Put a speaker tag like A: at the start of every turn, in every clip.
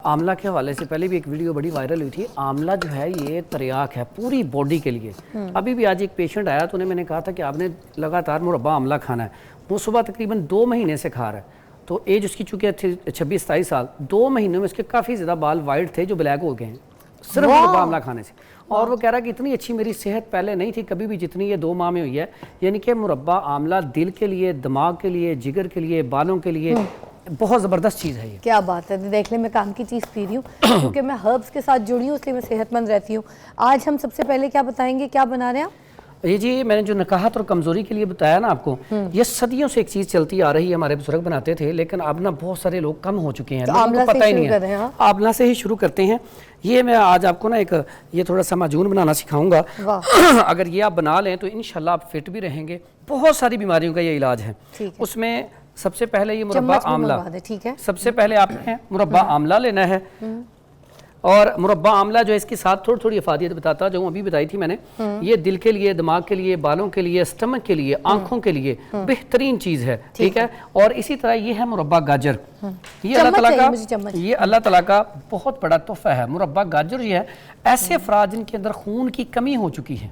A: आंवला के हवाले से पहले भी एक वीडियो बड़ी वायरल हुई थी। आंवला जो है ये तरियाक है पूरी बॉडी के लिए। अभी भी आज एक पेशेंट आया तो मैंने कहा था कि आपने लगातार मुरब्बा आंवला खाना है। वो सुबह तकरीबन 2 महीने से खा रहा है। तो एज उसकी चूँकि 26-27 साल, 2 महीनों में उसके काफ़ी ज़्यादा बाल वाइट थे जो ब्लैक हो गए हैं सिर्फ मुरब्बा आंवला खाने से। और वो कह रहा है कि इतनी अच्छी मेरी सेहत पहले नहीं थी कभी भी जितनी ये 2 माह में हुई है। यानी कि मुरब्बा आंवला दिल के लिए, दिमाग के लिए, जिगर के लिए, बालों के लिए बहुत ज़बरदस्त चीज़ है ये।
B: क्या बात है, देख ले मैं काम की चीज़ पी रही हूँ क्योंकि मैं हर्ब्स के साथ जुड़ी हूँ इसलिए मैं सेहतमंद रहती हूँ। आज हम सबसे पहले क्या बताएंगे, क्या बना रहे हैं आप?
A: ये जी मैंने जो नकाहत और कमज़ोरी के लिए बताया ना आपको, ये सदियों से एक चीज़ चलती आ रही है, हमारे बुजुर्ग बनाते थे लेकिन अब ना बहुत सारे लोग कम हो चुके हैं,
B: तो
A: लोगों को पता ही नहीं है।
B: हाँ?
A: आंवला से ही शुरू करते हैं। ये मैं आज आपको ना एक ये थोड़ा सा माजून बनाना सिखाऊंगा। अगर ये आप बना लें तो इंशाल्लाह आप फिट भी रहेंगे। बहुत सारी बीमारियों का ये इलाज है। उसमें सबसे पहले ये मुरब्बा आंवला,
B: ठीक है।
A: सबसे पहले आपने मुरब्बा आंवला लेना है। और मुरब्बा आंवला जो है इसके साथ थोड़ी थोड़ी अफादियत बताता जो अभी बताई थी मैंने। ये दिल के लिए, दिमाग के लिए, बालों के लिए, स्टमक के लिए, आंखों के लिए बेहतरीन चीज़ है। ठीक है। और इसी तरह ये है मुरब्बा गाजर। ये अल्लाह ताला का बहुत बड़ा तोहफा है। मुरब्बा गाजर ये है ऐसे अफराद जिनके अंदर खून की कमी हो चुकी है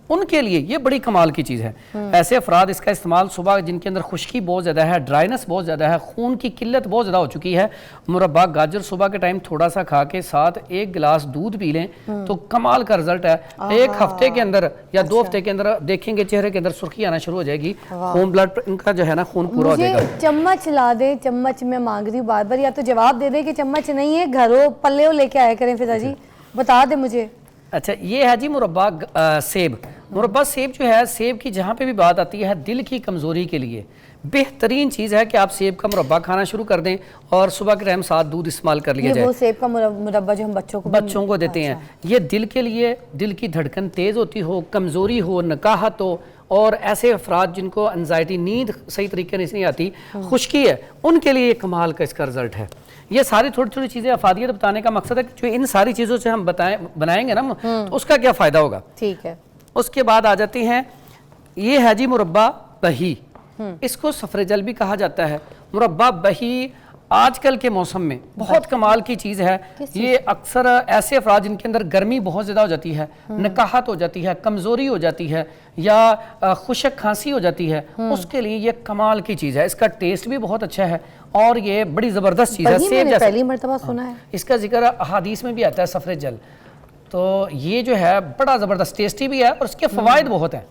A: उनके लिए ये बड़ी कमाल की चीज़ है। ऐसे अफराद इसका इस्तेमाल सुबह जिनके अंदर खुश्की बहुत ज़्यादा है, ड्राइनेस बहुत ज़्यादा है, खून की किल्लत बहुत ज़्यादा हो चुकी है, मुरब्बा गाजर सुबह के टाइम थोड़ा सा खा के साथ 1 गिलास दूध पी लें तो कमाल का रिजल्ट है। 1 हफ्ते के अंदर या 2 हफ्ते के अंदर देखेंगे चेहरे के अंदर सुर्खी आना शुरू हो जाएगी। खून ब्लड इनका जो है ना खून पूरा हो जाएगा।
B: चम्मच ला दे, चम्मच में मांग रही हूँ बार बार, या तो जवाब दे दे कि चम्मच नहीं है, घरों पल्ले लेके आया करें। फिजा जी बता दे मुझे।
A: अच्छा, ये है जी मुरब्बा सेब। मुरब्बा सेब जो है, सेब की जहाँ पे भी बात आती है दिल की कमज़ोरी के लिए बेहतरीन चीज़ है कि आप सेब का मुरब्बा खाना शुरू कर दें और सुबह के टाइम साथ दूध इस्तेमाल कर लिया जाए।
B: वो सेब का मुरब्बा जो हम बच्चों को
A: देते हैं, ये दिल के लिए, दिल की धड़कन तेज़ होती हो, कमज़ोरी हो, नकाहत हो और ऐसे अफराद जिनको एंजाइटी, नींद सही तरीके से नहीं आती, खुश्की है, उनके लिए कमाल का इसका रिजल्ट है। ये सारी थोड़ी थोड़ी चीज़ें अफादियत बताने का मकसद है कि जो इन सारी चीज़ों से हम बनाएंगे ना तो उसका क्या फ़ायदा होगा।
B: ठीक है।
A: उसके बाद आ जाती हैं, ये है जी मुरब्बा बही। इसको सफरेजल भी कहा जाता है। मुरब्बा बही आजकल के मौसम में बहुत कमाल की चीज़ है। ये अक्सर ऐसे अफराद जिनके अंदर गर्मी बहुत ज़्यादा हो जाती है, नकाहत हो जाती है, कमज़ोरी हो जाती है या खुशक खांसी हो जाती है, उसके लिए ये कमाल की चीज़ है। इसका टेस्ट भी बहुत अच्छा है और ये बड़ी ज़बरदस्त चीज़ है। सेब जैसा
B: पहली मर्तबा सुना है।
A: इसका जिक्र हदीस में भी आता है सफरेजल। तो ये जो है बड़ा ज़बरदस्त टेस्टी भी है और इसके फ़वाइद बहुत हैं।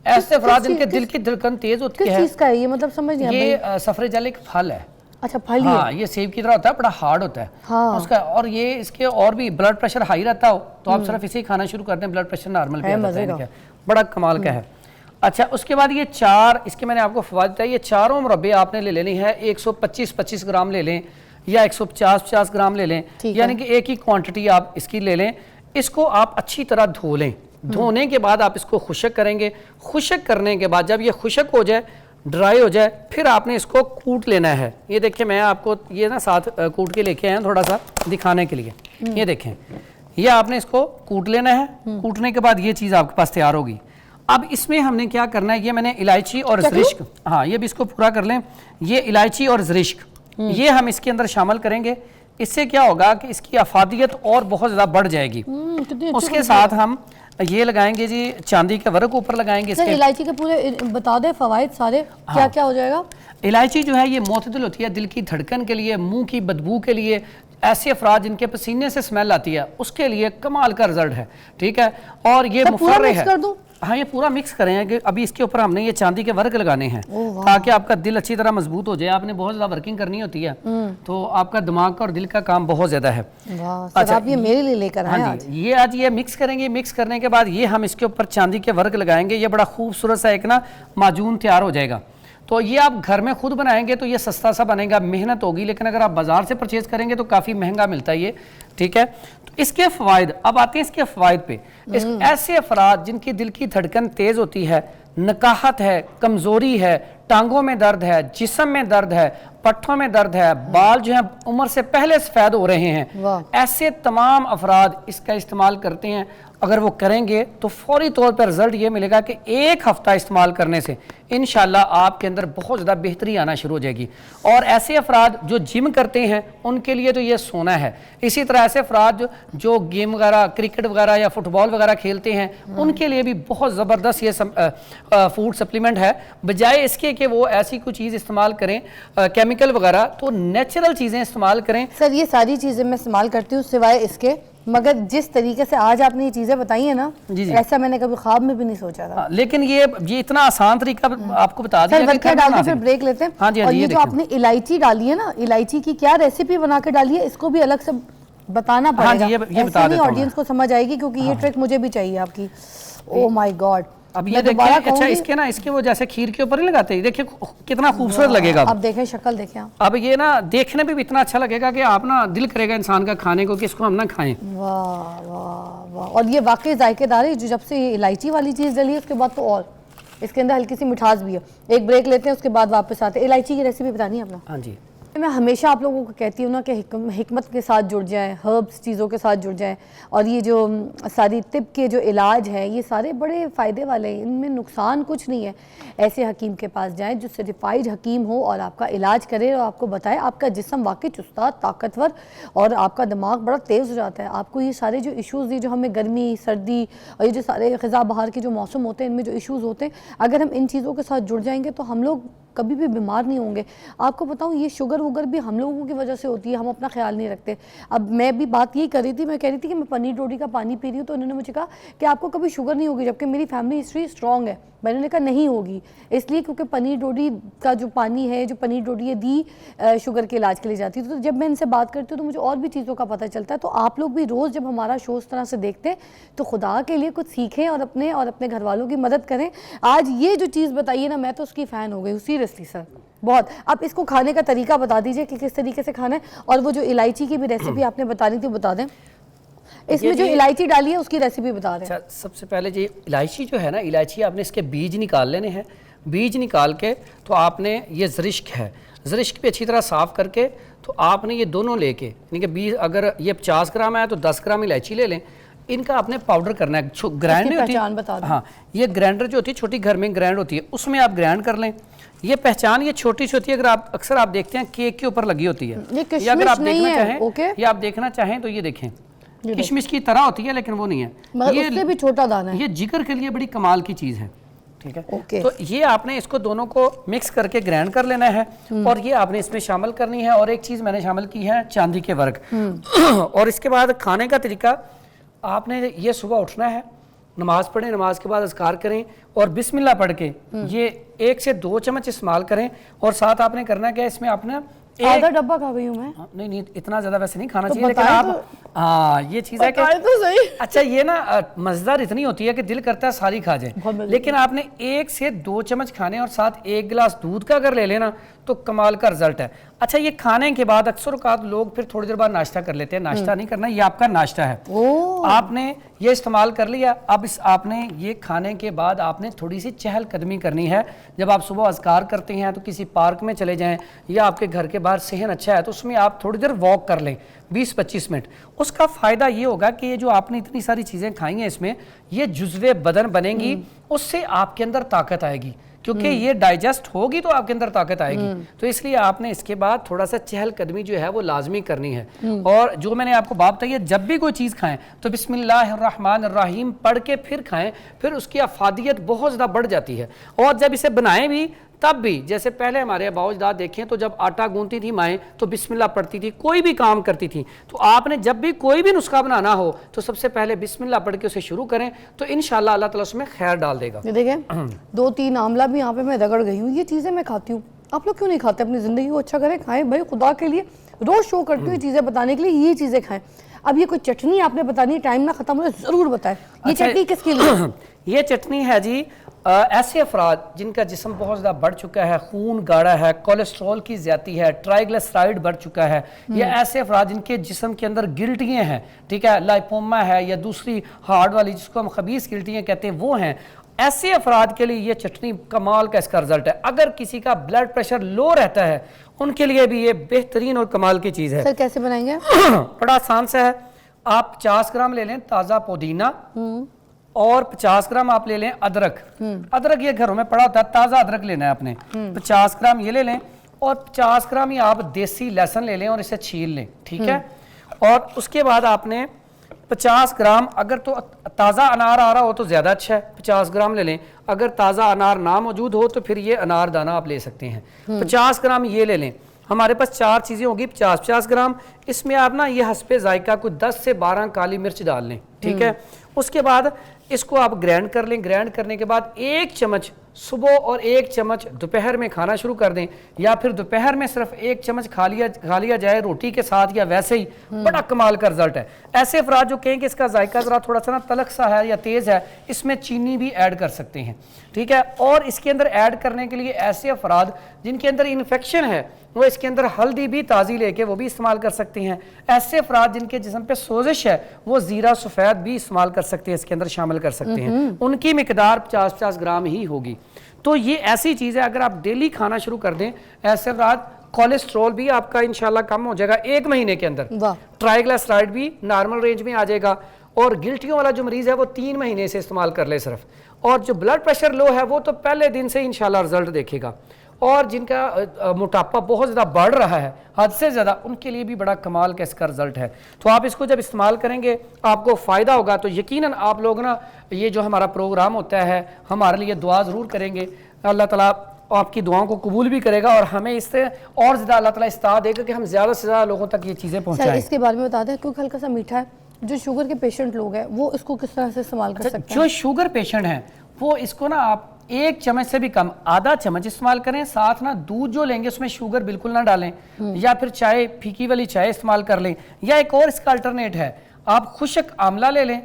A: ऐसे अफराद जिनके दिल की धड़कन तेज़ होती है।
B: किस चीज़ का है ये, मतलब समझ नहीं आया।
A: ये सफरेजल एक फल है।
B: अच्छा, फल।
A: हाँ, ये सेब की तरह होता है, बड़ा हार्ड होता है। हाँ। उसका और ये इसके और भी ब्लड प्रेशर हाई रहता हो तो आप सिर्फ इसे ही खाना शुरू करते हैं, ब्लड प्रेशर नॉर्मल पे आ जाता है। बड़ा कमाल का है। अच्छा, उसके बाद ये 4 इसके मैंने आपको फवाद बताया। ये चारों मुरब्बे आपने ले लेनी है। 125-25 ग्राम ले लें या 150-50 ग्राम ले लें, यानी कि एक ही क्वांटिटी आप इसकी ले लें। इसको आप अच्छी तरह धो लें। धोने के बाद आप इसको खुशक करेंगे। खुशक करने के बाद जब ये खुशक हो जाए, ड्राई हो जाए, फिर आपने इसको कूट लेना है। ये देखिए मैं आपको ये ना साथ कूट के लेके आया थोड़ा सा दिखाने के लिए। ये देखें, ये आपने इसको कूट लेना है। कूटने के बाद ये चीज़ आपके पास तैयार होगी। अब इसमें हमने क्या करना है, ये मैंने इलायची और ज़रिश्क, हाँ ये भी इसको पूरा कर लें। ये इलायची और ज़रिश्क ये हम इसके अंदर शामिल करेंगे। इससे क्या होगा कि इसकी अफादियत और बहुत ज़्यादा बढ़ जाएगी। उसके साथ हम ये लगाएंगे जी चांदी के वर्क ऊपर लगाएंगे। इसके
B: इलायची के पूरे बता दे फवाइद सारे। हाँ। क्या क्या हो जाएगा?
A: इलायची जो है ये मोतदिल होती है दिल की धड़कन के लिए, मुंह की बदबू के लिए, ऐसे अफराद जिनके पसीने से स्मेल आती है उसके लिए कमाल का रिजल्ट है। ठीक है। और ये मुफर्रे है। हाँ, ये पूरा मिक्स करें कि अभी इसके ऊपर हमने ये चांदी के वर्क लगाने हैं ताकि आपका दिल अच्छी तरह मजबूत हो जाए। आपने बहुत ज्यादा वर्किंग करनी होती है तो आपका दिमाग का और दिल का काम बहुत ज्यादा है।
B: अच्छा, आप ये मेरे लिए लेकर आए आज।
A: ये आज ये मिक्स करेंगे। मिक्स करने के बाद ये हम इसके ऊपर चांदी के वर्क लगाएंगे। ये बड़ा खूबसूरत सा एक ना माजून तैयार हो जाएगा। तो ये आप घर में खुद बनाएंगे तो ये सस्ता सा बनेगा, मेहनत होगी, लेकिन अगर आप बाजार से परचेज करेंगे तो काफ़ी महंगा मिलता है ये। ठीक है। तो इसके फ़वाइद, अब आते हैं इसके फ़वाइद पे। ऐसे अफराद जिनकी दिल की धड़कन तेज़ होती है, नकाहत है, कमज़ोरी है, टांगों में दर्द है, जिस्म में दर्द है, पट्ठों में दर्द है, बाल जो है उम्र से पहले सफ़ेद हो रहे हैं, ऐसे तमाम अफराद इसका इस्तेमाल करते हैं अगर वो करेंगे तो फौरी तौर पर रिजल्ट ये मिलेगा कि 1 हफ्ता इस्तेमाल करने से इंशाल्लाह आपके अंदर बहुत ज़्यादा बेहतरी आना शुरू हो जाएगी। और ऐसे अफराद जो जिम करते हैं उनके लिए तो ये सोना है। इसी तरह ऐसे अफराद जो गेम वगैरह, क्रिकेट वगैरह या फुटबॉल वगैरह खेलते हैं उनके लिए भी बहुत ज़बरदस्त ये फूड सप्लीमेंट है। बजाय इसके कि वो ऐसी कोई चीज़ इस्तेमाल करें केमिकल वगैरह, तो नेचुरल चीज़ें इस्तेमाल करें।
B: सर ये सारी चीज़ें मैं इस्तेमाल करती हूँ सिवाय इसके, मगर जिस तरीके से आज आपने ये चीजें बताई है ना,
A: जी जी।
B: ऐसा मैंने कभी ख्वाब में भी नहीं सोचा था।
A: लेकिन ये इतना आसान तरीका आपको बता दिया।
B: सर डाल के फिर ब्रेक लेते हैं।
A: हाँ जी,
B: और ये जो आपने इलायची डाली है ना, इलायची की क्या रेसिपी बना के डाली है, इसको भी अलग से बताना पड़ेगा।
A: ये बता देता हूं,
B: ऑडियंस को समझ आएगी, क्योंकि ये ट्रिक मुझे भी चाहिए आपकी। Oh my God.
A: अब ये देखिए, अच्छा इसके वो जैसे खीर के ऊपर ही लगाते हैं, देखिए कितना खूबसूरत लगेगा।
B: अब देखें शक्ल देखें आप।
A: अब ये ना देखने में भी इतना अच्छा लगेगा कि आप ना दिल करेगा इंसान का खाने को कि इसको हम ना खाएं।
B: वाह वाह वाह। और ये वाकई जायकेदार है, जो जब से ये इलायची वाली चीज़ डली है उसके बाद तो और इसके अंदर हल्की सी मिठास भी है। एक ब्रेक लेते हैं, उसके बाद वापस आते हैं। इलायची की रेसिपी बतानी है अपना।
A: हाँ जी।
B: मैं हमेशा आप लोगों को कहती हूँ ना कि हिकमत के साथ जुड़ जाएं, हर्ब्स चीज़ों के साथ जुड़ जाएं, और ये जो सारी तिब के जो इलाज हैं ये सारे बड़े फ़ायदे वाले हैं, इनमें नुकसान कुछ नहीं है। ऐसे हकीम के पास जाएं जो सर्टिफाइड हकीम हो और आपका इलाज करे और आपको बताए। आपका जिस्म वाकई चुस्ता, ताकतवर, और आपका दिमाग बड़ा तेज़ हो जाता है। आपको ये सारे जो इश्यूज़, ये जो हमें गर्मी, सर्दी और ये जो सारे ख़ज़ा बहार के जो मौसम होते हैं, इनमें जो इश्यूज़ होते हैं, अगर हम इन चीज़ों के साथ जुड़ जाएंगे तो हम लोग कभी भी बीमार नहीं होंगे। आपको बताऊं, ये शुगर वुगर भी हम लोगों की वजह से होती है, हम अपना ख्याल नहीं रखते। अब मैं भी बात ये कर रही थी, मैं कह रही थी कि मैं पनीर रोटी का पानी पी रही हूँ, तो उन्होंने मुझे कहा कि आपको कभी शुगर नहीं होगी, जबकि मेरी फैमिली हिस्ट्री स्ट्रॉन्ग है। मैंने कहा नहीं होगी, इसलिए क्योंकि पनीर रोटी का जो पानी है, जो पनीर रोटी है, दी शुगर के इलाज के लिए जाती है। तो जब मैं इनसे बात करती हूँ तो मुझे और भी चीज़ों का पता चलता है। तो आप लोग भी रोज़ जब हमारा शो इस तरह से देखते हैं तो खुदा के लिए कुछ सीखें और अपने घर वालों की मदद करें। आज ये जो चीज़ बताइए ना, मैं तो उसकी फ़ैन हो गई हूँ सीरियसली सर, बहुत। अब इसको खाने का तरीका बता दीजिए कि किस तरीके से खाना है, और वो जो इलायची की भी रेसिपी आपने बतानी थी बता दें। इसमें जो इलायची डाली है उसकी रेसिपी बता दें।
A: अच्छा, सबसे पहले जी इलायची जो है ना, इलायची आपने इसके बीज निकाल लेने हैं। बीज निकाल के तो आपने ये ज़रिश्क है, ज़रिश्क पे अच्छी तरह साफ़ करके तो आपने ये दोनों लेके, यानी कि बीज अगर ये 50 ग्राम है तो 10 ग्राम इलायची ले लें। इनका आपने पाउडर करना है, ग्राइंड होती है। हाँ, ये ग्राइंडर जो होती है छोटी घर में ग्राइंड होती है, उसमें आप ग्राइंड कर लें। ये पहचान ये छोटी सी होती है, अगर आप अक्सर आप देखते हैं केक के ऊपर लगी होती है।
B: ये
A: अगर आप देखना
B: चाहें
A: या आप देखना चाहें तो ये देखें, किशमिश की तरह होती है लेकिन वो नहीं है,
B: ये उससे भी छोटा दाना है।
A: ये जिगर के लिए बड़ी कमाल की चीज़ है, ठीक है।
B: okay.
A: तो ये आपने इसको दोनों को मिक्स करके ग्राइंड कर लेना है, और ये आपने इसमें शामिल करनी है। और एक चीज़ मैंने शामिल की है, चांदी के वर्क। और इसके बाद खाने का तरीका, आपने ये सुबह उठना है, नमाज पढ़ें, नमाज के बाद अज़कार करें और बिस्मिल्लाह पढ़ के ये 1 से 2 चम्मच इस्तेमाल करें। और साथ आपने करना क्या, इसमें आपने
B: आधा डब्बा खा गई हूं मैं।
A: नहीं इतना ज्यादा वैसे नहीं खाना चाहिए, लेकिन आप हाँ ये चीज़ है कि
B: तो सही।
A: अच्छा ये ना मज़ेदार इतनी होती है कि दिल करता है सारी खा जाए, लेकिन आपने 1 से 2 चम्मच खाने और साथ 1 गिलास दूध का अगर ले लेना तो कमाल का रिजल्ट है। अच्छा, ये खाने के बाद अक्सर औक़ात लोग फिर थोड़ी देर बाद नाश्ता कर लेते हैं। नाश्ता नहीं करना, ये आपका नाश्ता है। आपने ये इस्तेमाल कर लिया, अब आपने ये खाने के बाद आपने थोड़ी सी चहलकदमी करनी है। जब आप सुबह अज़कार करते हैं तो किसी पार्क में चले जाएं, या आपके घर के बाहर सेहन अच्छा है तो उसमें आप थोड़ी देर वॉक कर लें, 20-25 मिनट। उसका फ़ायदा ये होगा कि ये जो आपने इतनी सारी चीज़ें खाई हैं, इसमें ये जुज़्वे बदन बनेंगी, उससे आपके अंदर ताकत आएगी, क्योंकि ये डाइजेस्ट होगी तो आपके अंदर ताकत आएगी। तो इसलिए आपने इसके बाद थोड़ा सा चहलकदमी जो है वो लाजमी करनी है। और जो मैंने आपको बात बताई है, जब भी कोई चीज़ खाएं तो बिस्मिल्लाहिर्रहमानिर्रहीम पढ़ के फिर खाएं, फिर उसकी अफादियत बहुत ज़्यादा बढ़ जाती है। और जब इसे बनाएं भी तब भी, जैसे पहले हमारे आबाओ-अजदाद देखें तो जब आटा गूंथती थी माएँ तो बिस्मिल्लाह पढ़ती थी, कोई भी काम करती थी। तो आपने जब भी कोई भी नुस्खा बनाना हो तो सबसे पहले बिस्मिल्लाह पढ़ के उसे शुरू करें, तो इंशाअल्लाह अल्लाह ताला उसमें खैर डाल देगा।
B: देखें 2-3 आंवला भी यहाँ पे मैं रगड़ गई हूँ। ये चीज़ें मैं खाती हूँ, आप लोग क्यों नहीं खाते? अपनी ज़िंदगी को अच्छा करें, खाएं भाई, खुदा के लिए रोज़ शो करती हूँ चीज़ें बताने के लिए, ये चीज़ें खाएं। अब ये कोई चटनी आपने बतानी है, टाइम ना खत्म हो जाए, ज़रूर बताएं। ये चटनी किसके लिए?
A: ये चटनी है जी ऐसे अफराद जिनका जिस्म बहुत ज़्यादा बढ़ चुका है, खून गाढ़ा है, कोलेस्ट्रॉल की ज़्यादती है, ट्राइग्लिसराइड बढ़ चुका है, या ऐसे अफराद जिनके जिस्म के अंदर गिल्टियाँ हैं, ठीक है, लाइपोमा है या दूसरी हार्ड वाली जिसको हम खबीस गिल्टियाँ कहते हैं, वो हैं। ऐसे अफराद के लिए ये चटनी कमाल का इसका रिजल्ट है। अगर किसी का ब्लड प्रेशर लो रहता है उनके लिए भी ये बेहतरीन और कमाल की चीज़ है।
B: सर कैसे बनाएंगे?
A: बड़ा आसान सा है। आप 50 ग्राम ले लें ताज़ा पुदीना और 50 ग्राम आप ले लें अदरक। अदरक ये घरों में पड़ा होता है, ताज़ा अदरक लेना है आपने। 50 ग्राम ये ले लें और 50 ग्राम ही आप देसी लहसुन ले लें और इसे छील लें, ठीक है। और उसके बाद आपने 50 ग्राम, अगर तो ताज़ा अनार आ रहा हो तो ज़्यादा अच्छा है, 50 ग्राम ले लें। अगर ताज़ा अनार ना मौजूद हो तो फिर ये अनार दाना आप ले सकते हैं। 50 ग्राम ये ले लें। हमारे पास 4 चीज़ें होगी 50-50 ग्राम। इसमें आप ना ये हस्बे जायका को 10 से 12 काली मिर्च डाल लें, ठीक है। उसके बाद इसको आप ग्राइंड कर लें। ग्राइंड करने के बाद 1 चम्मच सुबह और 1 चम्मच दोपहर में खाना शुरू कर दें, या फिर दोपहर में सिर्फ 1 चम्मच खा लिया जाए रोटी के साथ या वैसे ही। बड़ा कमाल का रिजल्ट है। ऐसे अफराद जो कहें कि इसका जायका ज़रा थोड़ा सा ना तलख सा है या तेज़ है, इसमें चीनी भी ऐड कर सकते हैं, ठीक है। और इसके अंदर ऐड करने के लिए ऐसे अफराद जिनके अंदर इन्फेक्शन है वो इसके अंदर हल्दी भी ताज़ी लेके वो भी इस्तेमाल कर सकते हैं। ऐसे अफराद जिनके जिस्म पे सोजिश है वो ज़ीरा सफ़ेद भी इस्तेमाल कर सकते हैं, इसके अंदर शामिल कर सकते हैं। उनकी मिकदार 50-50 ग्राम ही होगी। तो ये ऐसी चीज़ है, अगर आप डेली खाना शुरू कर दें, ऐसे अफराद कोलेस्ट्रॉल भी आपका इंशाल्लाह कम हो जाएगा 1 महीने के अंदर। ट्राइग्लिसराइड भी नॉर्मल रेंज में आ जाएगा। और गिल्टियों वाला जो मरीज़ है वो 3 महीने से इस्तेमाल कर ले सिर्फ। और जो ब्लड प्रेशर लो है वो तो पहले दिन से इंशाल्लाह रिजल्ट देखेगा। और जिनका मोटापा बहुत ज़्यादा बढ़ रहा है हद से ज़्यादा, उनके लिए भी बड़ा कमाल का इसका रिजल्ट है। तो आप इसको जब इस्तेमाल करेंगे आपको फ़ायदा होगा। तो यकीनन आप लोग ना ये जो हमारा प्रोग्राम होता है हमारे लिए दुआ ज़रूर करेंगे। अल्लाह ताला आपकी दुआओं को कबूल भी करेगा और हमें इससे और ज़्यादा अल्लाह ताला इस्ताद देगा कि हम ज़्यादा से ज़्यादा लोगों तक ये चीज़ें पहुँचाएं।
B: इसके बारे में बता दें, क्योंकि हल्का सा मीठा है, जो शुगर के पेशेंट लोग हैं वो इसको किस तरह से इस्तेमाल कर सकते हैं?
A: जो शुगर पेशेंट हैं वो इसको ना आप 1 चम्मच से भी कम, आधा चम्मच इस्तेमाल करें। साथ ना दूध जो लेंगे उसमें शुगर बिल्कुल ना डालें, या फिर चाय, फीकी वाली चाय इस्तेमाल कर लें। या एक और इसका अल्टरनेट है, आप खुशक आंवला ले लें,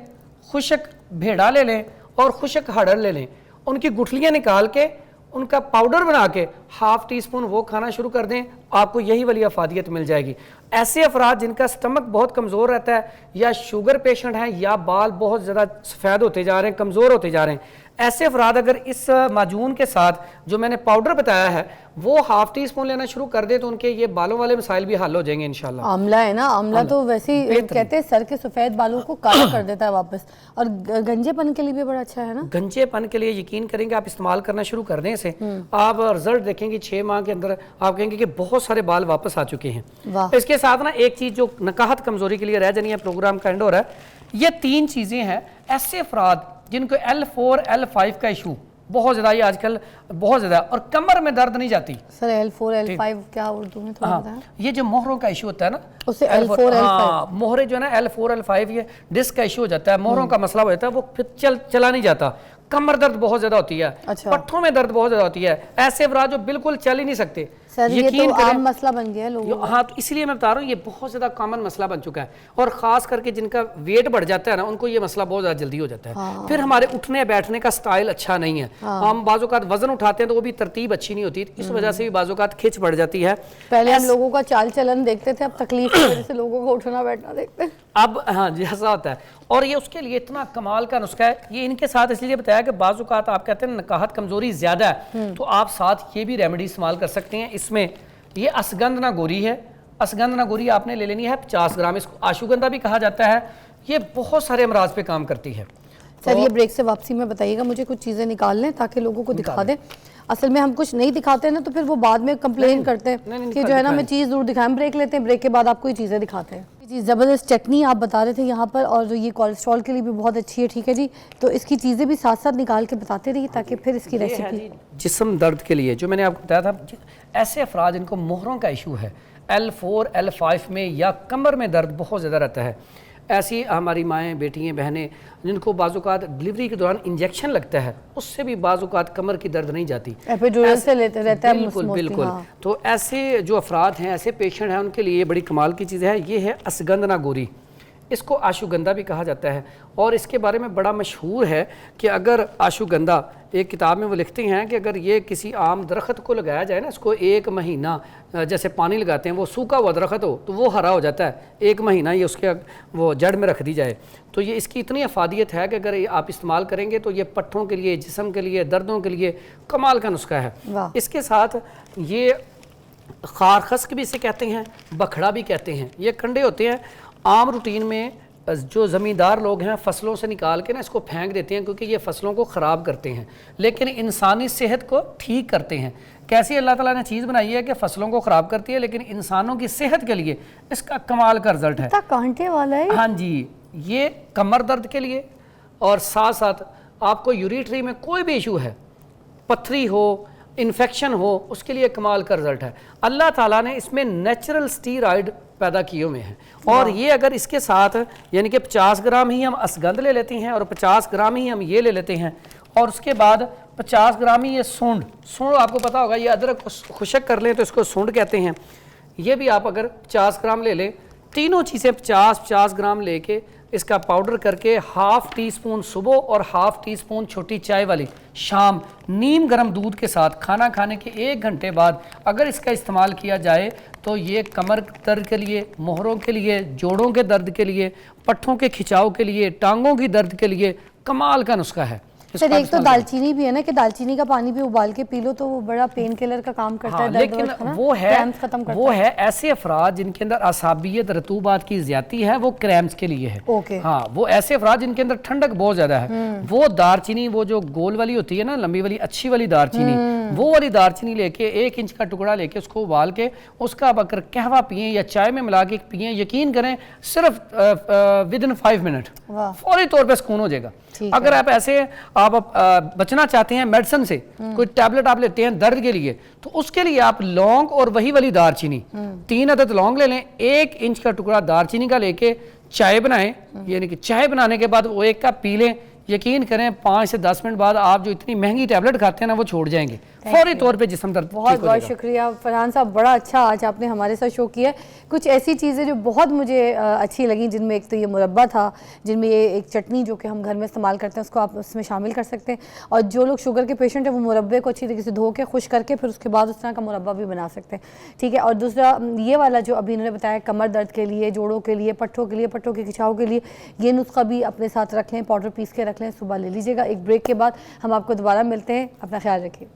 A: खुशक भेड़ा ले लें और खुशक हड़र ले लें। उनकी गुठलियाँ निकाल के उनका पाउडर बना के ½ टीस्पून वो खाना शुरू कर दें, आपको यही वाली अफादियत मिल जाएगी। ऐसे अफराद जिनका स्टमक बहुत कमज़ोर रहता है, या शुगर पेशेंट हैं, या बाल बहुत ज़्यादा सफ़ेद होते जा रहे हैं, कमज़ोर होते जा रहे हैं, ऐसे अफराद अगर इस माजून के साथ जो मैंने पाउडर बताया है वो ½ टीस्पून लेना शुरू कर दे तो उनके ये बालों वाले मसाइल भी हल हो जाएंगे इंशाल्लाह।
B: आंवला है ना, आंवला तो वैसे ही कहते हैं सर के सफ़ेद बालों को काला कर देता है वापस, और गंजेपन के लिए भी बड़ा अच्छा है ना।
A: गंजेपन के लिए यकीन करेंगे आप इस्तेमाल करना शुरू कर दें इसे, आप रिजल्ट देखेंगे 6 माह के अंदर आप कहेंगे कि बहुत सारे बाल वापस आ चुके हैं। इसके साथ ना एक चीज़ जो नकाहत कमज़ोरी के लिए रह जानी है, प्रोग्राम का एंड हो रहा है, ये 3 चीज़ें हैं। ऐसे अफराद जिनको L4 L5 का इशू बहुत ज़्यादा, ये आजकल बहुत ज़्यादा, और कमर में दर्द नहीं जाती।
B: सर L4 L5 क्या उर्दू में थोड़ा बताएं?
A: ये जो मोहरों का इशू होता है ना,
B: उससे L4 L5
A: मोहरे जो है ना L4 L5 ये डिस्क का इशू हो जाता है, मोहरों का मसला हो जाता है, वो फिर चला नहीं जाता। कमर दर्द बहुत ज्यादा होती है, पट्ठों में दर्द बहुत ज्यादा होती है। ऐसे अफराद जो बिल्कुल चल ही नहीं सकते,
B: सर ये तो आम मसला बन गया है लोगों का।
A: हाँ, तो इसलिए मैं बता रहा हूँ ये बहुत ज्यादा कॉमन मसला बन चुका है। और खास करके जिनका वेट बढ़ जाता है ना, उनको ये मसला बहुत ज्यादा जल्दी हो जाता है। हाँ। फिर हमारे उठने बैठने का स्टाइल अच्छा नहीं है। हाँ। हम बाज़ोकात वजन उठाते हैं तो वो भी तरतीब अच्छी नहीं होती, इस वजह से भी बाज़ोकात खिंच बढ़ जाती है।
B: पहले हम लोगों का चाल चलन देखते थे, अब तकलीफ की वजह से लोगों को उठना बैठना देखते हैं।
A: अब हाँ जी ऐसा होता है। और ये उसके लिए इतना कमाल का नुस्खा है। ये इनके साथ इसलिए बताया कि बाज़ोकात आप कहते हैं नकाहत कमजोरी ज्यादा है, तो आप साथ ये भी रेमेडी इस्तेमाल कर सकते हैं। इसमें ये असगंधना गोरी है, असगंधना गोरी आपने ले लेनी है 50 ग्राम। इसको आशुगंधा भी कहा जाता है। ये बहुत सारे अमराज पे काम करती है।
B: सर ये ब्रेक से वापसी में बताइएगा, मुझे कुछ चीज़ें निकाल लें ताकि लोगों को दिखा दें। असल में हम कुछ नहीं दिखाते ना तो फिर वो बाद में कंप्लेन करते हैं कि जो है ना मैं चीज़ जरूर दिखाएं। ब्रेक लेते हैं, ब्रेक के बाद आपको ये चीज़ें दिखाते हैं। जी ज़बरदस्त चटनी आप बता रहे थे यहाँ पर, और ये कोलेस्ट्रॉल के लिए भी बहुत अच्छी है। ठीक है जी, तो इसकी चीज़ें भी साथ साथ निकाल के बताते रहिए ताकि फिर इसकी रेसिपी।
A: जिस्म दर्द के लिए जो मैंने आपको बताया था, ऐसे अफराद जिनको मोहरों का इशू है, L4 L5 में या कमर में दर्द बहुत ज़्यादा रहता है, ऐसी हमारी माएँ बेटियाँ बहनें जिनको बाज़ोकात डिलीवरी के दौरान इंजेक्शन लगता है, उससे भी बाज़ोकात कमर की दर्द नहीं जाती,
B: से लेते रहता है।
A: बिल्कुल बिल्कुल। हाँ। तो ऐसे जो अफराद हैं, ऐसे पेशेंट हैं, उनके लिए बड़ी कमाल की चीज़ है। ये है असगंधना गोरी, इसको आशुगंधा भी कहा जाता है। और इसके बारे में बड़ा मशहूर है कि अगर आशुगंधा, एक किताब में वो लिखते हैं कि अगर ये किसी आम दरख्त को लगाया जाए ना, इसको 1 महीना जैसे पानी लगाते हैं, वो सूखा हुआ दरख्त हो तो वो हरा हो जाता है, 1 महीना ये उसके वो जड़ में रख दी जाए तो ये इसकी इतनी अफादियत है कि अगर आप इस्तेमाल करेंगे तो ये पट्ठों के लिए, जिस्म के लिए, दर्दों के लिए कमाल का नुस्खा है। इसके साथ ये खारखस भी इसे कहते हैं, बखड़ा भी कहते हैं। ये कंडे होते हैं, आम रूटीन में जो ज़मींदार लोग हैं फसलों से निकाल के ना इसको फेंक देते हैं क्योंकि ये फसलों को ख़राब करते हैं, लेकिन इंसानी सेहत को ठीक करते हैं। कैसी अल्लाह ताला ने चीज़ बनाई है कि फसलों को ख़राब करती है लेकिन इंसानों की सेहत के लिए इसका कमाल का रिजल्ट है।
B: कांटे वाला है।
A: हाँ जी, ये कमर दर्द के लिए और साथ साथ आपको यूरिट्री में कोई भी इशू है, पथरी हो, इन्फेक्शन हो, उसके लिए कमाल का रिजल्ट है। अल्लाह ताला ने इसमें नेचुरल स्टीरॉयड पैदा किए हुए हैं और ये अगर इसके साथ यानी कि 50 ग्राम ही हम असगंध ले लेते हैं और 50 ग्राम ही हम ये ले लेते हैं और उसके बाद 50 ग्राम ही ये सूंड आपको पता होगा, ये अदरक को खुशक कर लें तो इसको सूंड कहते हैं। ये भी आप अगर 50 ग्राम ले लें, तीनों चीज़ें 50-50 ग्राम लेके इसका पाउडर करके हाफ टी स्पून सुबह और हाफ टी स्पून छोटी चाय वाली शाम नीम गर्म दूध के साथ खाना खाने के 1 घंटे बाद अगर इसका इस्तेमाल किया जाए तो ये कमर दर्द के लिए, मोहरों के लिए, जोड़ों के दर्द के लिए, पट्ठों के खिंचाव के लिए, टांगों की दर्द के लिए कमाल का नुस्खा है।
B: सर एक तो दालचीनी भी है ना कि दालचीनी का पानी भी उबाल के पी लो तो वो बड़ा पेन किलर का काम करता है।
A: लेकिन वो है ऐसे अफराद जिनके अंदर असाबियत रतूबात की ज्यादती है, वो क्रैम्स के लिए है। हाँ, वो ऐसे अफराद जिनके अंदर ठंडक बहुत ज्यादा है, वो दालचीनी, वो जो गोल वाली होती है ना, लंबी वाली अच्छी वाली दालचीनी, वो वाली दालचीनी लेके 1 इंच का टुकड़ा लेके उसको उबाल के उसका अगर कहवा पिए या चाय में मिला के पिए, यकीन करें सिर्फ विदिन 5 मिनट फौरी तौर पर सुकून हो जाएगा। अगर आप ऐसे आप बचना चाहते हैं मेडिसिन से, कोई टैबलेट आप लेते हैं दर्द के लिए, तो उसके लिए आप लौंग और वही वाली दालचीनी 3 अदद लौंग ले लें, 1 इंच का टुकड़ा दालचीनी का लेके चाय बनाएं, यानी कि चाय बनाने के बाद वो 1 कप पी लें। यकीन करें 5 से 10 मिनट बाद आप जो इतनी महंगी टैबलेट खाते हैं ना वो छोड़ जाएंगे फौरी तौर पे जिस्म दर्द।
B: बहुत बहुत शुक्रिया फरहान साहब, बड़ा अच्छा आज आपने हमारे साथ शो किया। कुछ ऐसी चीज़ें जो बहुत मुझे अच्छी लगी, जिनमें एक तो ये मुरब्बा था, जिनमें ये एक चटनी जो कि हम घर में इस्तेमाल करते हैं उसको आप उसमें शामिल कर सकते हैं, और जो लोग शुगर के पेशेंट हैं वो मुरब्बे को अच्छी तरीके से धो के खुश करके फिर उसके बाद उस तरह का मुरब्बा भी बना सकते हैं। ठीक है, और दूसरा ये वाला जो अभी इन्होंने बताया कमर दर्द के लिए, जोड़ों के लिए, पट्ठों के लिए, पट्ठों के खिंचाव के लिए, ये नुस्खा भी अपने साथ रख लें, पाउडर पीस के रख लें, सुबह ले लीजिएगा। एक ब्रेक के बाद हम आपको दोबारा मिलते हैं, अपना ख्याल रखिए।